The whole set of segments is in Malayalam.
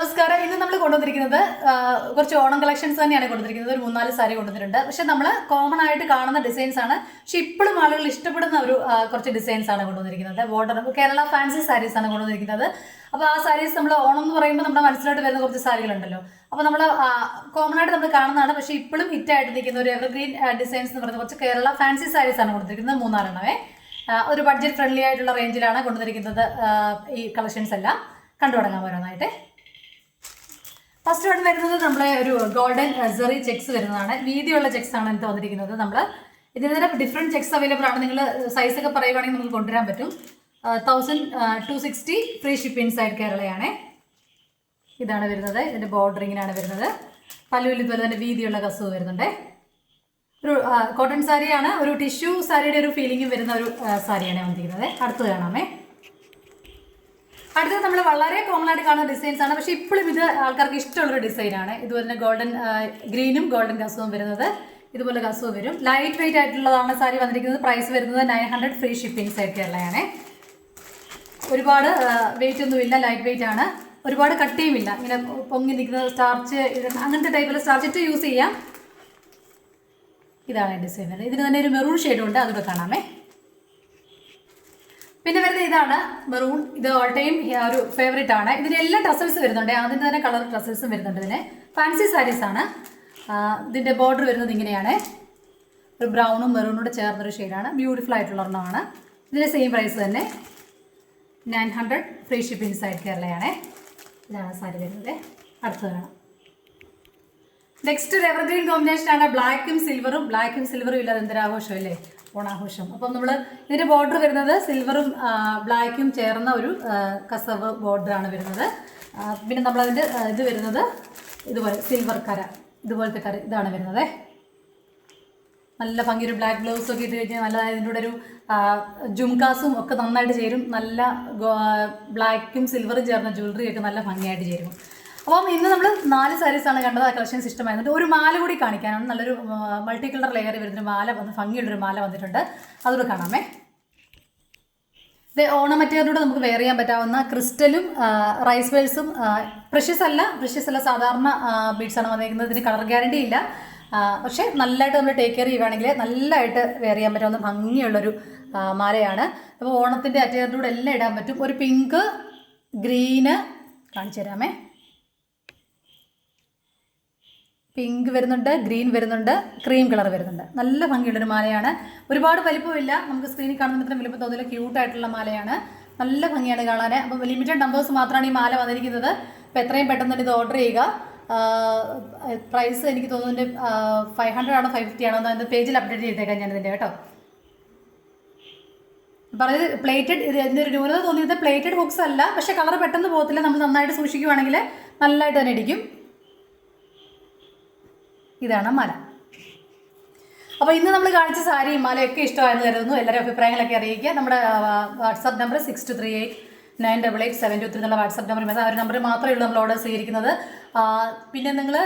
നമസ്കാരം. ഇന്ന് നമ്മൾ കൊണ്ടുവന്നിരിക്കുന്നത് കുറച്ച് ഓണം കളക്ഷൻസ് തന്നെയാണ് കൊണ്ടുവന്നിരിക്കുന്നത്. ഒരു 3-4 സാരി കൊണ്ടുവന്നിട്ടുണ്ട്. പക്ഷെ നമ്മൾ കോമൺ ആയിട്ട് കാണുന്ന ഡിസൈൻസ് ആണ്. പക്ഷെ ഇപ്പോഴും ആളുകൾ ഇഷ്ടപ്പെടുന്ന ഒരു കുറച്ച് ഡിസൈൻസ് ആണ് കൊണ്ടുവന്നിരിക്കുന്നത്. ബോർഡർ കേരള ഫാൻസി സാരീസ് ആണ് കൊണ്ടുവന്നിരിക്കുന്നത്. അപ്പോൾ ആ സാരീസ് നമ്മൾ ഓണം എന്ന് പറയുമ്പോൾ നമ്മുടെ മനസ്സിലോട്ട് വരുന്ന കുറച്ച് സാരികളുണ്ടല്ലോ. അപ്പോൾ നമ്മൾ കോമൺ ആയിട്ട് നമ്മൾ കാണുന്നതാണ്. പക്ഷെ ഇപ്പോഴും ഹിറ്റായിട്ട് നിൽക്കുന്ന ഒരു എവർഗ്രീൻ ഡിസൈൻസ് എന്ന് പറയുന്നത് കുറച്ച് കേരള ഫാൻസി സാരീസ് ആണ് കൊണ്ടുവന്നിരിക്കുന്നത്. 3-4 ഒരു ബഡ്ജറ്റ് ഫ്രണ്ട്ലി ആയിട്ടുള്ള റേഞ്ചിലാണ് കൊണ്ടുവന്നിരിക്കുന്നത്. ഈ കളക്ഷൻസ് എല്ലാം കണ്ടു തുടങ്ങാൻ ഓരോന്നായിട്ട്. ഫസ്റ്റ് വൺ വരുന്നത് നമ്മളെ ഒരു ഗോൾഡൻ സെറി ചെക്സ് വരുന്നതാണ്. വീതിയുള്ള ചെക്സ് ആണ് ഇത് വന്നിരിക്കുന്നത്. നമ്മൾ ഇതിന് തന്നെ ഡിഫറെൻറ്റ് ചെക്സ് അവൈലബിൾ ആണ്. നിങ്ങൾ സൈസൊക്കെ പറയുവാണെങ്കിൽ നമുക്ക് കൊണ്ടുവരാൻ പറ്റും. 1260 ഫ്രീ ഷിപ്പിംഗ് സൈഡ് കേരളയാണ്. ഇതാണ് വരുന്നത്. ഇതിൻ്റെ ബോർഡറിങ്ങിനാണ് വരുന്നത്. പല്ലുവിൽ ഇതുപോലെ തന്നെ വീതിയുള്ള കസവ് വരുന്നുണ്ട്. ഒരു കോട്ടൺ സാരിയാണ്. ഒരു ടിഷ്യൂ സാരിയുടെ ഒരു ഫീലിംഗും വരുന്ന ഒരു സാരിയാണ് വന്നിരിക്കുന്നത്. അടുത്തത് കാണാമേ. അടുത്തത് നമ്മൾ വളരെ കോമൺ ആയിട്ട് കാണുന്ന ഡിസൈൻസ് ആണ്. പക്ഷേ ഇപ്പോഴും ഇത് ആൾക്കാർക്ക് ഇഷ്ടമുള്ളൊരു ഡിസൈനാണ്. ഇതുപോലെ തന്നെ ഗോൾഡൻ ഗ്രീനും ഗോൾഡൻ കസവും വരുന്നത്. ഇതുപോലെ കസവും വരും. ലൈറ്റ് വെയിറ്റ് ആയിട്ടുള്ളതാണ് സാരി വന്നിരിക്കുന്നത്. പ്രൈസ് വരുന്നത് 900 ഫ്രീ ഷിപ്പിംഗ് സൈഡ് കേരളയാണ്. ഒരുപാട് വെയിറ്റ് ഒന്നുമില്ല, ലൈറ്റ് വെയിറ്റ് ആണ്. ഒരുപാട് കട്ടിയുമില്ല. ഇങ്ങനെ പൊങ്ങി നിൽക്കുന്ന സ്റ്റാർച്ച് അങ്ങനത്തെ ടൈപ്പിൽ സ്റ്റാർച്ചിട്ട് യൂസ് ചെയ്യാം. ഇതാണ് ഡിസൈൻ വരുന്നത്. ഇതിന് തന്നെ ഒരു മെറൂൺ ഷെയ്ഡും ഉണ്ട്. അതൊക്കെ കാണാമേ. പിന്നെ വരുന്നത് ഇതാണ് മെറൂൺ. ഇത് ഓൾ ടൈം ഒരു ഫേവറേറ്റ് ആണ്. ഇതിന് എല്ലാ ടസൽസ് വരുന്നുണ്ട്. അതിൻ്റെ തന്നെ കളർ ടസൽസും വരുന്നുണ്ട്. ഇതിന് ഫാൻസി സാരീസ് ആണ്. ഇതിൻ്റെ ബോർഡർ വരുന്നത് ഇങ്ങനെയാണ്. ഒരു ബ്രൗണും മെറൂണും കൂടെ ചേർന്നൊരു ഷെയ്ഡാണ്. ബ്യൂട്ടിഫുൾ ആയിട്ടുള്ള ഒരെണ്ണമാണ്. ഇതിൻ്റെ സെയിം പ്രൈസ് തന്നെ 900 ഫ്രീ ഷിപ്പിംഗ് സൈഡ് കേരളയാണ്. ഇതാണ് സാരി വരുന്നത്. അടുത്തത് കാണാം. നെക്സ്റ്റ് ഒരു എവർഗ്രീൻ കോമ്പിനേഷനാണ്. ബ്ലാക്കും സിൽവറും. ബ്ലാക്കും സിൽവറും ഇല്ലാതെ എന്തൊരാഘോഷമല്ലേ, ഓണാഘോഷം. അപ്പം നമ്മൾ ഇതിൻ്റെ ബോർഡർ വരുന്നത് സിൽവറും ബ്ലാക്കും ചേർന്ന ഒരു കസവ് ബോർഡറാണ് വരുന്നത്. പിന്നെ നമ്മളതിൻ്റെ ഇത് വരുന്നത് ഇതുപോലെ സിൽവർ കര, ഇതുപോലത്തെ കര ഇതാണ് വരുന്നത്. നല്ല ഭംഗി. ഒരു ബ്ലാക്ക് ഗ്ലൗസ് ഒക്കെ ഇട്ട് കഴിഞ്ഞാൽ നല്ല ഇതിൻ്റെ കൂടെ ഒരു ജുംകാസും ഒക്കെ നന്നായിട്ട് ചേരും. നല്ല ബ്ലാക്കും സിൽവറും ചേർന്ന ജ്വല്ലറി ഒക്കെ നല്ല ഭംഗിയായിട്ട് ചേരും. അപ്പം ഇന്ന് നമ്മൾ 4 സാരീസാണ് കണ്ടത്. ആ കളക്ഷൻസ് ഇഷ്ടമായിരുന്നുണ്ട്. ഒരു മാല കൂടി കാണിക്കാനാണ്. നല്ലൊരു മൾട്ടി കളർ ലെയർ വരുന്നൊരു മാല വന്ന് ഭംഗിയുള്ളൊരു മാല വന്നിട്ടുണ്ട്. അതുകൂടെ കാണാമേ. ഇത് ഓണമെറ്റീരിയലൂടെ നമുക്ക് വെയർ ചെയ്യാൻ പറ്റാവുന്ന ക്രിസ്റ്റലും റൈസ് വെൽസും പ്രഷ്യസ് അല്ല സാധാരണ ബീഡ്സാണ് വന്നിരിക്കുന്നത്. ഇതിന് കളർ ഗ്യാരണ്ടി ഇല്ല. പക്ഷേ നല്ലതായിട്ട് നമ്മൾ ടേക്ക് കെയർ ചെയ്യുകയാണെങ്കിൽ നല്ലതായിട്ട് വെയർ ചെയ്യാൻ പറ്റാവുന്ന ഭംഗിയുള്ളൊരു മാലയാണ്. അപ്പോൾ ഓണത്തിൻ്റെ അറ്റയറിലൂടെ എല്ലാം ഇടാൻ പറ്റും. ഒരു പിങ്ക്, ഗ്രീന് കാണിച്ചു തരാമേ. പിങ്ക് വരുന്നുണ്ട്, ഗ്രീൻ വരുന്നുണ്ട്, ക്രീം കളർ വരുന്നുണ്ട്. നല്ല ഭംഗിയുള്ളൊരു മാലയാണ്. ഒരുപാട് വലിപ്പമില്ല. നമുക്ക് സ്ക്രീനിൽ കാണുന്ന അത്ര വലിപ്പം തോന്നില്ല. ക്യൂട്ടായിട്ടുള്ള മാലയാണ്. നല്ല ഭംഗിയാണ് കാണാൻ. അപ്പോൾ ലിമിറ്റഡ് നമ്പേഴ്സ് മാത്രമാണ് ഈ മാല വന്നിരിക്കുന്നത്. അപ്പോൾ എത്രയും പെട്ടെന്ന് തന്നെ ഇത് ഓർഡർ ചെയ്യുക. പ്രൈസ് എനിക്ക് തോന്നുന്നുണ്ട് 500 ആണോ 550 ആണോ എന്ന് പേജിൽ അപ്ഡേറ്റ് ചെയ്തേക്കാം ഞാനിതിൻ്റെ കേട്ടോ. പറഞ്ഞത് പ്ലേറ്റഡ്. ഇതിൻ്റെ ഒരു ന്യൂനത തോന്നിയത് പ്ലേറ്റഡ് ബുക്സ് അല്ല. പക്ഷേ കളർ പെട്ടെന്ന് പോകത്തില്ല. നമ്മൾ നന്നായിട്ട് സൂക്ഷിക്കുകയാണെങ്കിൽ നല്ലതായിട്ട് തന്നെ ഇരിക്കും. ഇതാണ് മാല. അപ്പോൾ ഇന്ന് നമ്മൾ കാണിച്ച സാരിയും മാലയൊക്കെ ഇഷ്ടമായെന്ന് കരുതുന്നു. എല്ലാവരും അഭിപ്രായങ്ങളൊക്കെ അറിയിക്കുക. നമ്മുടെ വാട്സാപ്പ് നമ്പർ 6238988723 എന്നുള്ള വാട്സാപ്പ് നമ്പർ വരുന്നത്. ആ ഒരു നമ്പർ മാത്രമേ ഉള്ളൂ നമ്മൾ ഓർഡർ സ്വീകരിക്കുന്നത്. പിന്നെ നിങ്ങൾ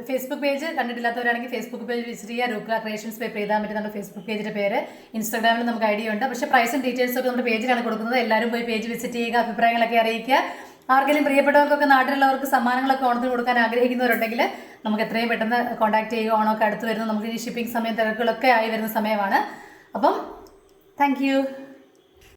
ഫേസ്ബുക്ക് പേജ് കണ്ടിട്ടില്ലാത്തവരാണെങ്കിൽ ഫേസ്ബുക്ക് പേജ് വിസിറ്റ് ചെയ്യുക. രൂപ ക്രിയേഷൻസ് പേ ചെയ്താൽ പറ്റി നമ്മുടെ ഫേസ്ബുക്ക് പേജിൻ്റെ പേര്. ഇൻസ്റ്റാഗ്രാമിൽ നമുക്ക് ഐഡിയ ഉണ്ട്. പക്ഷേ പ്രൈസും ഡീറ്റെയിൽസും ഒക്കെ നമ്മുടെ പേജിലാണ് കൊടുക്കുന്നത്. എല്ലാവരും പോയി പേജ് വിസിറ്റ് ചെയ്യുക. അഭിപ്രായങ്ങളൊക്കെ അറിയിക്കുക. ആർക്കെങ്കിലും പ്രിയപ്പെട്ടവർക്കൊക്കെ നാട്ടിലുള്ളവർക്ക് സമ്മാനങ്ങളൊക്കെ ഓണത്തിന് കൊടുക്കാൻ ആഗ്രഹിക്കുന്നവരുണ്ടെങ്കിൽ നമുക്ക് എത്രയും പെട്ടെന്ന് കോൺടാക്ട് ചെയ്യുക. ഓണമൊക്കെ അടുത്ത് വരുന്നത് നമുക്ക് ഈ ഷിപ്പിംഗ് സമയം തിരക്കുകളൊക്കെ ആയി വരുന്ന സമയമാണ്. അപ്പം താങ്ക് യു.